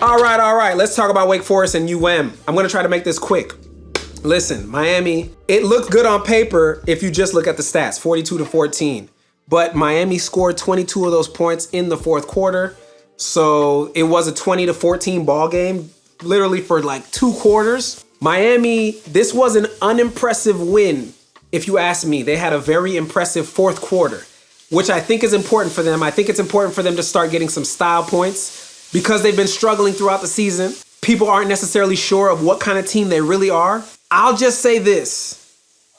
All right. Let's talk about Wake Forest and UM. I'm going to try to make this quick. Listen, Miami, it looked good on paper if you just look at the stats, 42-14. But Miami scored 22 of those points in the fourth quarter. So it was a 20-14 ball game, literally for like 2 quarters. Miami, this was an unimpressive win, if you ask me. They had a very impressive fourth quarter, which I think is important for them. I think it's important for them to start getting some style points because they've been struggling throughout the season. People aren't necessarily sure of what kind of team they really are. I'll just say this.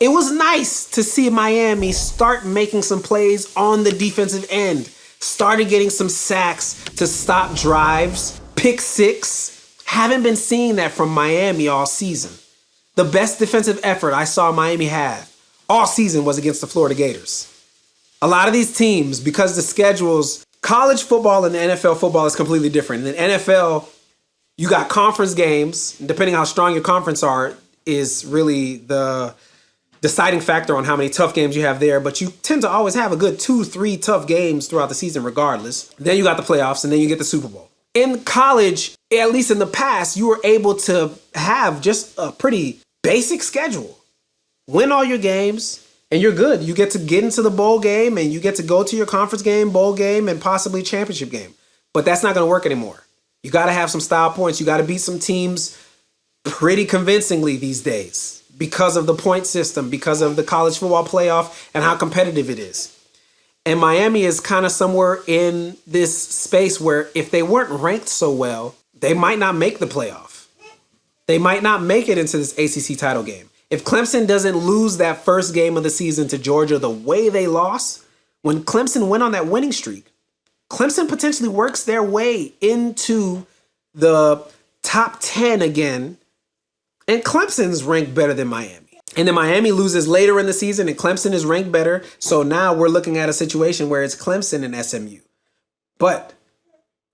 It was nice to see Miami start making some plays on the defensive end. Started getting some sacks to stop drives. Pick six. Haven't been seeing that from Miami all season. The best defensive effort I saw Miami have all season was against the Florida Gators. A lot of these teams, because the schedules, college football and the NFL football is completely different. In the NFL, you got conference games. Depending how strong your conference are is really the deciding factor on how many tough games you have there. But you tend to always have a good 2-3 tough games throughout the season regardless. Then you got the playoffs and then you get the Super Bowl. In college, at least in the past, you were able to have just a pretty basic schedule. Win all your games and you're good. You get to get into the bowl game and you get to go to your conference game, bowl game, and possibly championship game. But that's not going to work anymore. You got to have some style points. You got to beat some teams pretty convincingly these days because of the point system, because of the college football playoff and how competitive it is. And Miami is kind of somewhere in this space where if they weren't ranked so well, they might not make the playoff. They might not make it into this ACC title game. If Clemson doesn't lose that first game of the season to Georgia the way they lost, when Clemson went on that winning streak, Clemson potentially works their way into the top 10 again, and Clemson's ranked better than Miami. And then Miami loses later in the season and Clemson is ranked better. So now we're looking at a situation where it's Clemson and SMU. But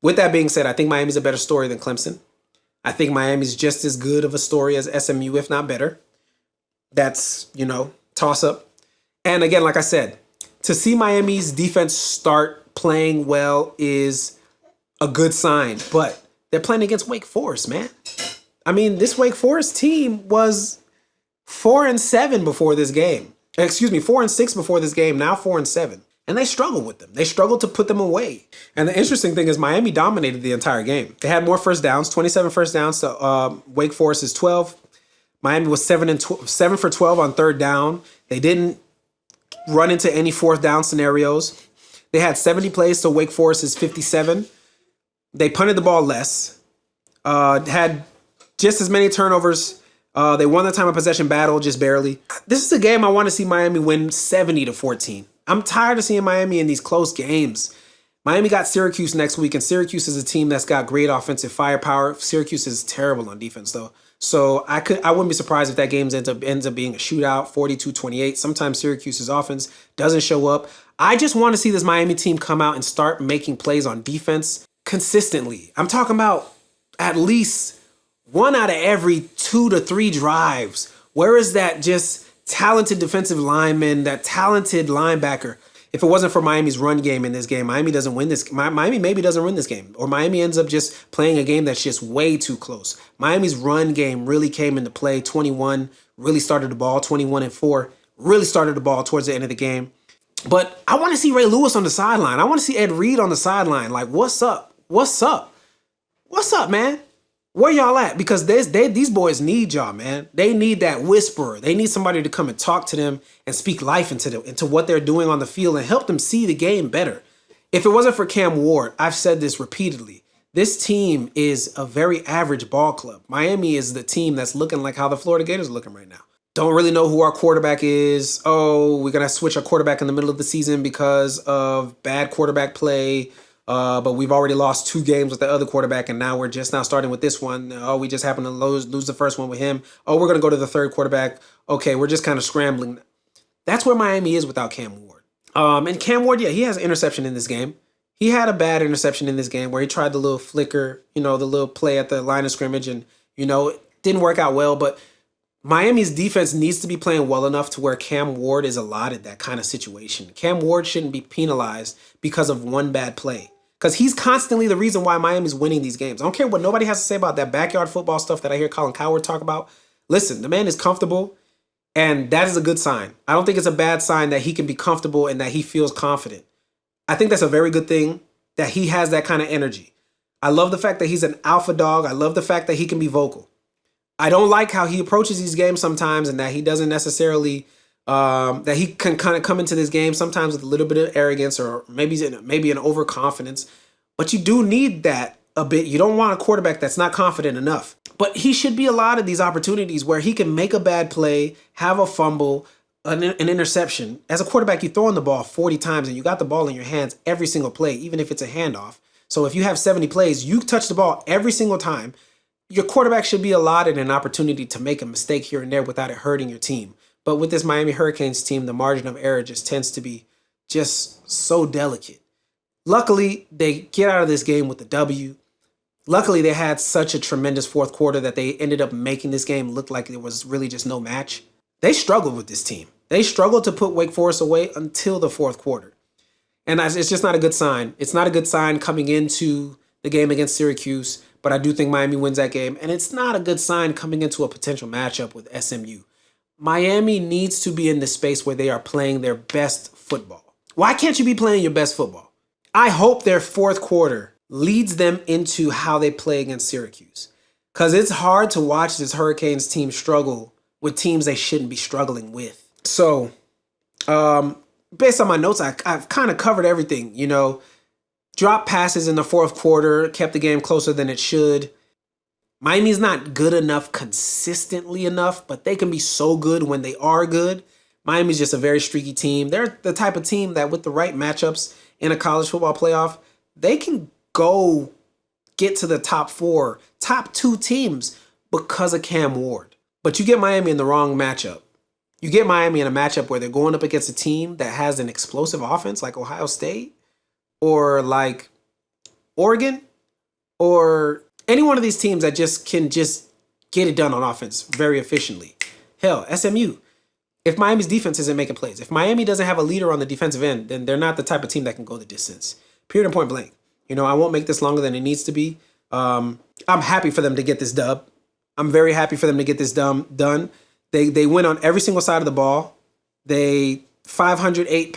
with that being said, I think Miami's a better story than Clemson. I think Miami's just as good of a story as SMU, if not better. That's, toss up. And again, like I said, to see Miami's defense start playing well is a good sign. But they're playing against Wake Forest, man. I mean, this Wake Forest team was 4-7 before this game. 4-6 before this game, now 4-7. And they struggled with them. They struggled to put them away. And the interesting thing is Miami dominated the entire game. They had more first downs, 27 first downs to Wake Forest's 12. Miami was 7 for 12 on third down. They didn't run into any fourth down scenarios. They had 70 plays to Wake Forest's 57. They punted the ball less. Had just as many turnovers. They won the time of possession battle just barely. This is a game I want to see Miami win 70-14. I'm tired of seeing Miami in these close games. Miami got Syracuse next week, and Syracuse is a team that's got great offensive firepower. Syracuse is terrible on defense, though. So I wouldn't be surprised if that game ends up being a shootout, 42-28. Sometimes Syracuse's offense doesn't show up. I just want to see this Miami team come out and start making plays on defense consistently. I'm talking about at least 1 out of every 2 to 3 drives. Where is that just talented defensive lineman, that talented linebacker? If it wasn't for Miami's run game in this game, Miami doesn't win this. Miami maybe doesn't win this game, or Miami ends up just playing a game that's just way too close. Miami's run game really came into play. 21 really started the ball. 21-4 really started the ball towards the end of the game. But I want to see Ray Lewis on the sideline. I want to see Ed Reed on the sideline. Like, what's up? What's up? What's up, man? Where y'all at? Because these boys need y'all, man. They need that whisperer. They need somebody to come and talk to them and speak life into what they're doing on the field and help them see the game better. If it wasn't for Cam Ward, I've said this repeatedly, this team is a very average ball club. Miami is the team that's looking like how the Florida Gators are looking right now. Don't really know who our quarterback is. Oh, we're going to switch our quarterback in the middle of the season because of bad quarterback play. But we've already lost 2 games with the other quarterback, and now we're just now starting with this one. Oh, we just happened to lose the first one with him. Oh, we're going to go to the third quarterback. Okay, we're just kind of scrambling. That's where Miami is without Cam Ward. And Cam Ward, yeah, he has an interception in this game. He had a bad interception in this game where he tried the little flicker, the little play at the line of scrimmage, and, it didn't work out well. But Miami's defense needs to be playing well enough to where Cam Ward is allotted that kind of situation. Cam Ward shouldn't be penalized because of one bad play. Because he's constantly the reason why Miami's winning these games. I don't care what nobody has to say about that backyard football stuff that I hear Colin Cowherd talk about. Listen, the man is comfortable, and that is a good sign. I don't think it's a bad sign that he can be comfortable and that he feels confident. I think that's a very good thing that he has that kind of energy. I love the fact that he's an alpha dog. I love the fact that he can be vocal. I don't like how he approaches these games sometimes and that he doesn't necessarily, that he can kind of come into this game sometimes with a little bit of arrogance or maybe an overconfidence. But you do need that a bit. You don't want a quarterback that's not confident enough. But he should be allotted these opportunities where he can make a bad play, have a fumble, an interception. As a quarterback, you're throwing the ball 40 times and you got the ball in your hands every single play, even if it's a handoff. So if you have 70 plays, you touch the ball every single time. Your quarterback should be allotted an opportunity to make a mistake here and there without it hurting your team. But with this Miami Hurricanes team, the margin of error just tends to be just so delicate. Luckily, they get out of this game with the W. Luckily, they had such a tremendous fourth quarter that they ended up making this game look like it was really just no match. They struggled with this team. They struggled to put Wake Forest away until the fourth quarter. And it's just not a good sign. It's not a good sign coming into the game against Syracuse, but I do think Miami wins that game. And it's not a good sign coming into a potential matchup with SMU. Miami needs to be in the space where they are playing their best football. Why can't you be playing your best football? I hope their fourth quarter leads them into how they play against Syracuse. Because it's hard to watch this Hurricanes team struggle with teams they shouldn't be struggling with. So, based on my notes, I've kind of covered everything. You know, drop passes in the fourth quarter, kept the game closer than it should. Miami's not good enough consistently enough, but they can be so good when they are good. Miami's just a very streaky team. They're the type of team that with the right matchups in a college football playoff, they can go get to the top 4, top 2 teams because of Cam Ward. But you get Miami in the wrong matchup. You get Miami in a matchup where they're going up against a team that has an explosive offense like Ohio State or like Oregon or any one of these teams that can just get it done on offense very efficiently. Hell, SMU. If Miami's defense isn't making plays, if Miami doesn't have a leader on the defensive end, then they're not the type of team that can go the distance. Period and point blank. You know, I won't make this longer than it needs to be. I'm happy for them to get this dub. I'm very happy for them to get this done. They win on every single side of the ball. They 508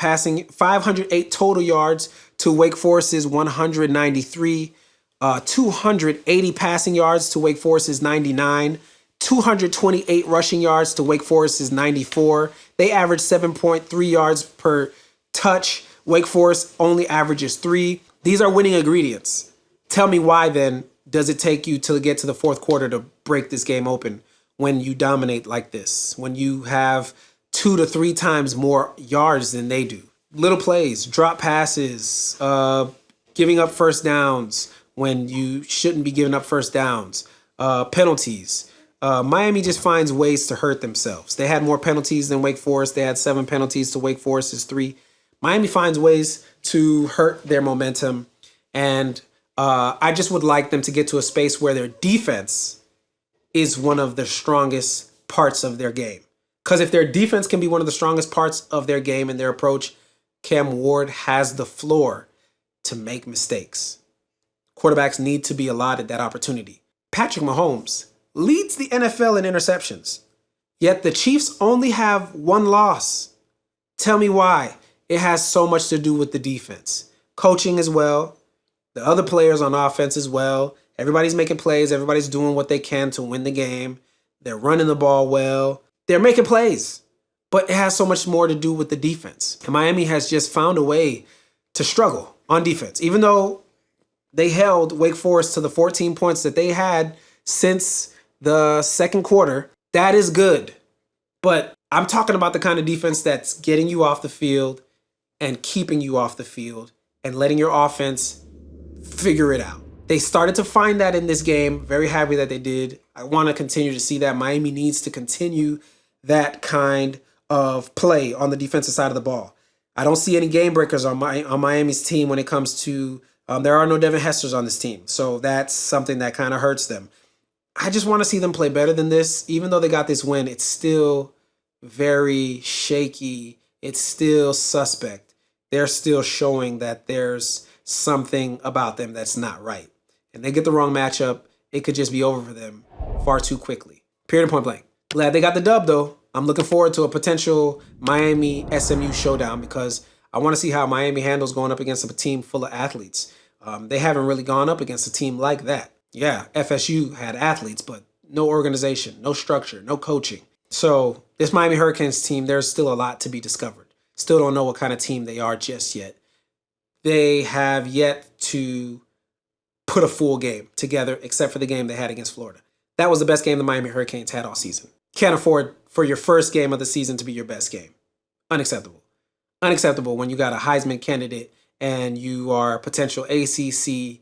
total yards to Wake Forest's 193. 280 passing yards to Wake Forest's 99. 228 rushing yards to Wake Forest's 94. They average 7.3 yards per touch. Wake Forest only averages 3. These are winning ingredients. Tell me why then does it take you to get to the fourth quarter to break this game open when you dominate like this, when you have 2 to 3 times more yards than they do? Little plays, drop passes, giving up first downs when you shouldn't be giving up first downs, penalties. Miami just finds ways to hurt themselves. They had more penalties than Wake Forest. They had 7 penalties to Wake Forest's 3. Miami finds ways to hurt their momentum. And I just would like them to get to a space where their defense is one of the strongest parts of their game. Because if their defense can be one of the strongest parts of their game and their approach, Cam Ward has the floor to make mistakes. Quarterbacks need to be allotted that opportunity. Patrick Mahomes leads the NFL in interceptions, yet the Chiefs only have 1 loss. Tell me why. It has so much to do with the defense. Coaching as well. The other players on offense as well. Everybody's making plays. Everybody's doing what they can to win the game. They're running the ball well. They're making plays. But it has so much more to do with the defense. And Miami has just found a way to struggle on defense. Even though they held Wake Forest to the 14 points that they had since the second quarter, that is good. But I'm talking about the kind of defense that's getting you off the field and keeping you off the field and letting your offense figure it out. They started to find that in this game. Very happy that they did. I want to continue to see that. Miami needs to continue that kind of play on the defensive side of the ball. I don't see any game breakers on Miami's team when it comes to there are no Devin Hesters on this team. So that's something that kind of hurts them. I just want to see them play better than this. Even though they got this win, it's still very shaky. It's still suspect. They're still showing that there's something about them that's not right. And they get the wrong matchup, it could just be over for them far too quickly. Period and point blank. Glad they got the dub though. I'm looking forward to a potential Miami SMU showdown because I want to see how Miami handles going up against a team full of athletes. They haven't really gone up against a team like that. Yeah, FSU had athletes, but no organization, no structure, no coaching. So this Miami Hurricanes team, there's still a lot to be discovered. Still don't know what kind of team they are just yet. They have yet to put a full game together except for the game they had against Florida. That was the best game the Miami Hurricanes had all season. Can't afford for your first game of the season to be your best game. Unacceptable. Unacceptable when you got a Heisman candidate and you are a potential ACC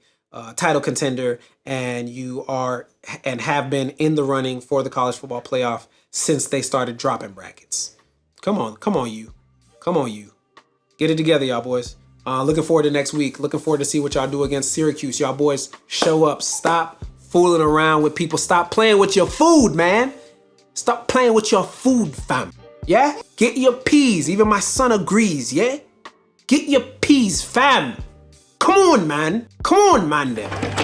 title contender and you are and have been in the running for the college football playoff since they started dropping brackets. Come on you. Get it together, y'all boys. Looking forward to next week. Looking forward to see what y'all do against Syracuse. Y'all boys show up. Stop fooling around with people. Stop playing with your food, man. Stop playing with your food, fam. Yeah? Get your peas. Even my son agrees, yeah? Get your peas, fam. Come on, man. Come on, man, then.